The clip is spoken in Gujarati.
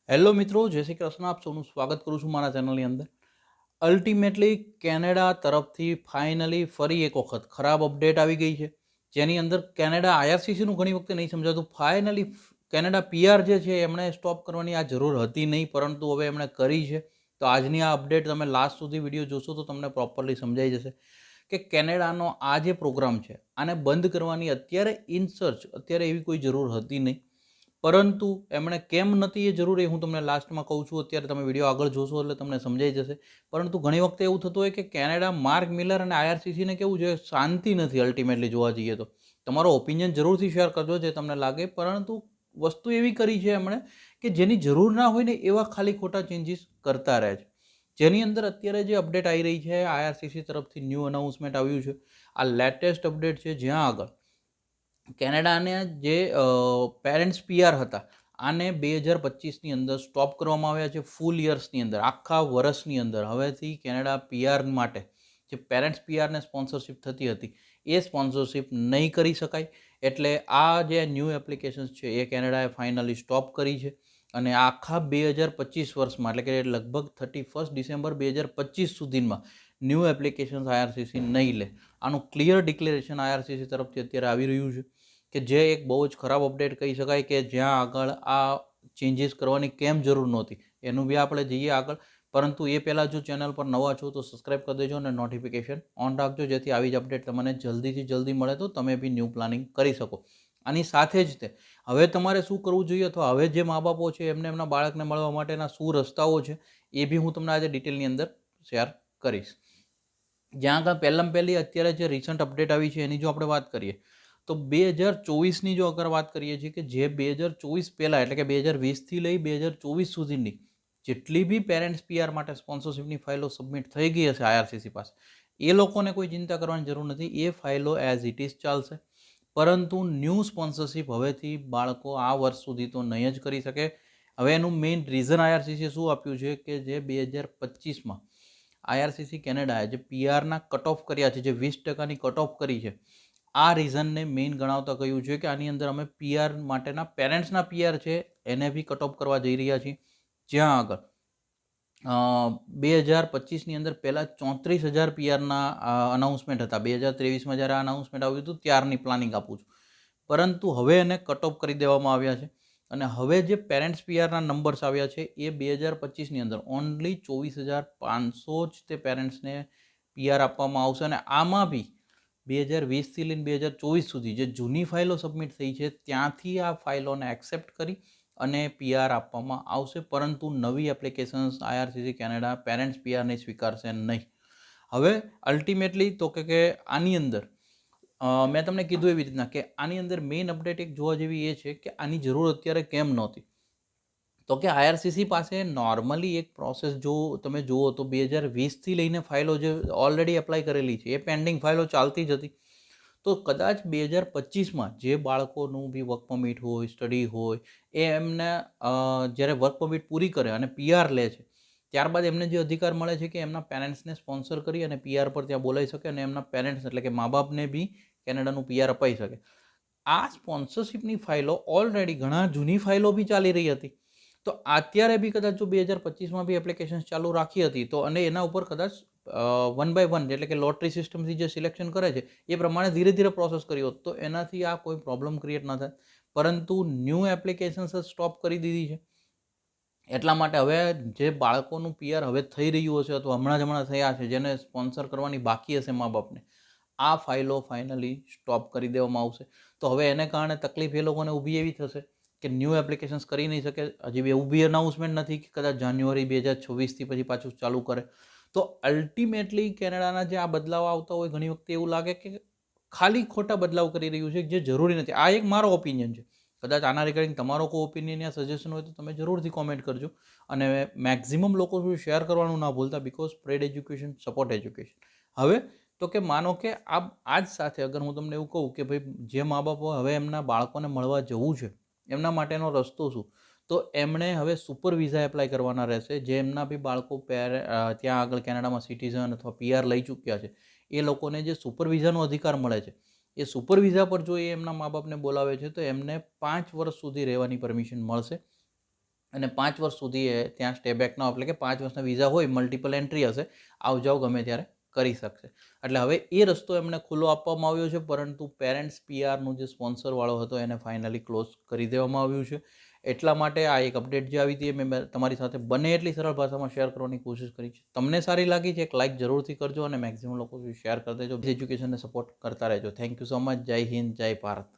હેલો મિત્રો, જય શ્રી કૃષ્ણ. આપ સૌનું સ્વાગત કરું છું મારા ચેનલની અંદર. અલ્ટિમેટલી કેનેડા તરફથી ફાઇનલી ફરી એક વખત ખરાબ અપડેટ આવી ગઈ છે, જેની અંદર કેનેડા આઈઆરસીસીનું ઘણી વખતે નહીં સમજાતું. ફાઇનલી કેનેડા પીઆર જે છે એમણે સ્ટોપ કરવાની આ જરૂર હતી નહીં, પરંતુ હવે એમણે કરી છે. તો આજની આ અપડેટ તમે લાસ્ટ સુધી વિડીયો જોશો તો તમને પ્રોપરલી સમજાઈ જશે કે કેનેડાનો આ જે પ્રોગ્રામ છે આને બંધ કરવાની અત્યારે અત્યારે એવી કોઈ જરૂર હતી નહીં, પરંતુ એમણે કેમ નથી એ જરૂર એ હું તમને લાસ્ટમાં કહું છું. અત્યારે તમે વિડીયો આગળ જોશો એટલે તમને સમજાઈ જશે. પરંતુ ઘણી વખતે એવું થતું હોય કે કેનેડા માર્ક મિલર અને આઈઆરસીસીને કેવું છે, શાંતિ નથી. અલ્ટિમેટલી જોવા જઈએ તો તમારો ઓપિનિયન જરૂરથી શેર કરજો જે તમને લાગે, પરંતુ વસ્તુ એવી કરી છે એમણે કે જેની જરૂર ના હોય ને એવા ખાલી ખોટા ચેન્જીસ કરતા રહે છે. જેની અંદર અત્યારે જે અપડેટ આવી રહી છે, આઈઆરસીસી તરફથી ન્યૂ અનાઉન્સમેન્ટ આવ્યું છે. આ લેટેસ્ટ અપડેટ છે, જ્યાં આગળ કેનેડાને જે પેરેન્ટ્સ પીઆર હતા આને 2025ની અંદર સ્ટોપ કરવામાં આવ્યા છે. ફૂલ યર્સની અંદર, આખા વર્ષની અંદર હવેથી કેનેડા પીઆર માટે જે પેરેન્ટ્સ પીઆરને સ્પોન્સરશિપ થતી હતી એ સ્પોન્સરશિપ નહીં કરી શકાય. એટલે આ જે ન્યૂ એપ્લિકેશન્સ છે એ કેનેડાએ ફાઇનલી સ્ટોપ કરી છે. અને આખા 2025 વર્ષમાં, એટલે કે લગભગ 31 ડિસેમ્બર 2025 સુધીમાં ન્યૂ એપ્લિકેશન્સ આઈઆરસીસી નહીં લે. આનું ક્લિયર ડિક્લેરેશન આઈઆરસીસી તરફથી અત્યારે આવી રહ્યું છે, કે જે એક બહુ જ ખરાબ અપડેટ કહી શકાય, કે જ્યાં આગળ આ ચેન્જીસ કરવાની કેમ જરૂર નહોતી એનું બી આપણે જઈએ આગળ. પરંતુ એ પહેલાં જો ચેનલ પર નવા છો તો સબસ્ક્રાઈબ કરી દેજો અને નોટિફિકેશન ઓન રાખજો, જેથી આવી જ અપડેટ તમને જલ્દીથી જલ્દી મળે તો તમે બી ન્યૂ પ્લાનિંગ કરી શકો. આની સાથે જ તે હવે તમારે શું કરવું જોઈએ, અથવા હવે જે મા બાપો છે એમને એમના બાળકને મળવા માટેના શું રસ્તાઓ છે એ બી હું તમને આજે ડિટેલની અંદર શેર કરીશ. જ્યાં આગળ પહેલી અત્યારે જે રિસન્ટ અપડેટ આવી છે એની જો આપણે વાત કરીએ તો 2024ની જો અગર વાત કરીએ છીએ, કે જે 2024 પહેલાં, એટલે કે 2020થી લઈ 2024 સુધીની જેટલી બી પેરેન્ટ્સ પીઆર માટે સ્પોન્સરશિપની ફાઇલો સબમિટ થઈ ગઈ હશે આઈઆરસીસી પાસે, એ લોકોને કોઈ ચિંતા કરવાની જરૂર નથી. એ ફાઇલો એઝ ઇટ ઇઝ ચાલશે. પરંતુ ન્યૂ સ્પોન્સરશિપ હવેથી બાળકો આ વર્ષ સુધી તો નહીં જ કરી શકે. હવે એનું મેઇન રીઝન આઈઆરસીસીએ શું આપ્યું છે, કે જે 2025માં આઈઆરસીસી કેનેડાએ જે પીઆરના કટ ઓફ કર્યા છે, જે 20%ની કટ ઓફ કરી છે, આ રીઝનને મેઇન ગણાવતા કહ્યું છે કે આની અંદર અમે પીઆર માટેના પેરેન્ટ્સના પીઆર છે એને બી કટ ઓફ કરવા જઈ રહ્યા છીએ. જ્યાં આગળ 2025ની અંદર પહેલાં 34,000 પીઆરના અનાઉન્સમેન્ટ હતા. 2023માં જ્યારે અનાઉન્સમેન્ટ આવ્યું હતું ત્યારની પ્લાનિંગ આપું છું, પરંતુ હવે એને કટ ઓફ કરી દેવામાં આવ્યા છે. અને હવે જે પેરેન્ટ્સ પીઆરના નંબર્સ આવ્યા છે એ 2025ની અંદર ઓનલી 24,500 જ તે પેરેન્ટ્સને પીઆર આપવામાં આવશે. અને આમાં બી 2020થી લઈને 2024 સુધી જે જૂની ફાઇલો સબમિટ થઈ છે ત્યાંથી આ ફાઇલોને એક્સેપ્ટ કરી અને પીઆર આપવામાં આવશે, પરંતુ નવી એપ્લિકેશન્સ આઈઆરસીસી કેનેડા પેરેન્ટ્સ પીઆરને સ્વીકારશે નહીં. હવે અલ્ટિમેટલી તો કે આની અંદર મેં તમને કીધું એવી રીતના કે આની અંદર મેઇન અપડેટ એક જોવા જેવી એ છે કે આની જરૂર અત્યારે કેમ નહોતી. તો કે આઈઆરસીસી પાસે નોર્મલી એક પ્રોસેસ જો તમે જુઓ તો 2020થી લઈને ફાઇલો જે ઓલરેડી એપ્લાય કરેલી છે એ પેન્ડિંગ ફાઇલો ચાલતી જ હતી. તો કદાચ 2025માં જે બાળકોનું બી વર્ક પરમિટ હોય, સ્ટડી હોય, એ એમને જ્યારે વર્ક પરમિટ પૂરી કરે અને પીઆર લે છે, ત્યારબાદ એમને જે અધિકાર મળે છે કે એમના પેરેન્ટ્સને સ્પોન્સર કરી અને પીઆર પર ત્યાં બોલાવી શકે અને એમના પેરેન્ટ્સ એટલે કે મા બાપને બી કેનેડાનું પીઆર અપાઈ શકે. આ સ્પોન્સરશિપની ફાઇલો ઓલરેડી ઘણા જૂની ફાઇલો બી ચાલી રહી હતી. તો અત્યારે બી કદાચ જો 2025માં બી એપ્લિકેશન્સ ચાલુ રાખી હતી તો, અને એના ઉપર કદાચ 1 by 1 એટલે કે લોટરી સિસ્ટમથી જે સિલેક્શન કરે છે એ પ્રમાણે ધીરે ધીરે પ્રોસેસ કર્યો હોત તો એનાથી આ કોઈ પ્રોબ્લેમ ક્રિએટ ન થાય. પરંતુ ન્યૂ એપ્લિકેશન્સ સ્ટોપ કરી દીધી છે. એટલા માટે હવે જે બાળકોનું પીઆર હવે થઈ રહ્યું હશે અથવા હમણાં થયા છે, જેને સ્પોન્સર કરવાની બાકી હશે મા બાપને, આ ફાઇલો ફાઇનલી સ્ટોપ કરી દેવામાં આવશે. તો હવે એને કારણે તકલીફ એ લોકોને ઊભી એવી થશે કે ન્યૂ એપ્લિકેશન્સ કરી નહીં શકે. હજી બી એવું બી અનાઉન્સમેન્ટ નથી કે કદાચ જાન્યુઆરી 2026થી પછી પાછું ચાલુ કરે. તો અલ્ટિમેટલી કેનેડાના જે આ બદલાવ આવતા હોય ઘણી વખતે એવું લાગે કે ખાલી ખોટા બદલાવ કરી રહ્યું છે, જે જરૂરી નથી. આ એક મારો ઓપિનિયન છે. કદાચ આના રિગાર્ડિંગ તમારો કોઈ ઓપિનિયન યા સજેશન હોય તો તમે જરૂરથી કોમેન્ટ કરજો. અને મેક્ઝિમમ લોકો શું શેર કરવાનું ના ભૂલતા, because spread education support education. હવે તો કે માનો કે આ જ સાથે અગર હું તમને એવું કહું કે ભાઈ જે મા બાપો હવે એમના બાળકોને મળવા જવું છે એમના માટેનો રસ્તો શું, તો એમણે હવે સુપર વિઝા એપ્લાય કરવાના રહેશે. જે એમના બી બાળકો ત્યાં આગળ કેનેડામાં સિટીઝન અથવા પીઆર લઈ ચૂક્યા છે એ લોકોને જે સુપર વિઝાનો અધિકાર મળે છે, એ સુપર વિઝા પર જો એ એમના મા બાપને બોલાવે છે તો એમને 5 વર્ષ સુધી રહેવાની પરમિશન મળશે. અને 5 વર્ષ સુધી એ ત્યાં સ્ટે બેક ન, એટલે કે 5 વર્ષના વિઝા હોય, મલ્ટિપલ એન્ટ્રી હશે, આવ જાવ ગમે ત્યારે કરી શકશે. એટલે હવે એ રસ્તો એમને ખુલ્લો આપવામાં આવ્યો છે, પરંતુ પેરેન્ટ્સ પીઆરનું જે સ્પોન્સરવાળો હતો એને ફાઇનલી ક્લોઝ કરી દેવામાં આવ્યું છે. એટલા માટે આ એક અપડેટ જે આવી હતી એ મેં તમારી સાથે બને એટલી સરળ ભાષામાં શેર કરવાની કોશિશ કરી છે. તમને સારી લાગી છે, એક લાઇક જરૂરથી કરજો અને મેક્સિમમ લોકો શેર કરી દેજો. એજ્યુકેશનને સપોર્ટ કરતા રહેજો. Thank you so much. જય હિન્દ, જય ભારત.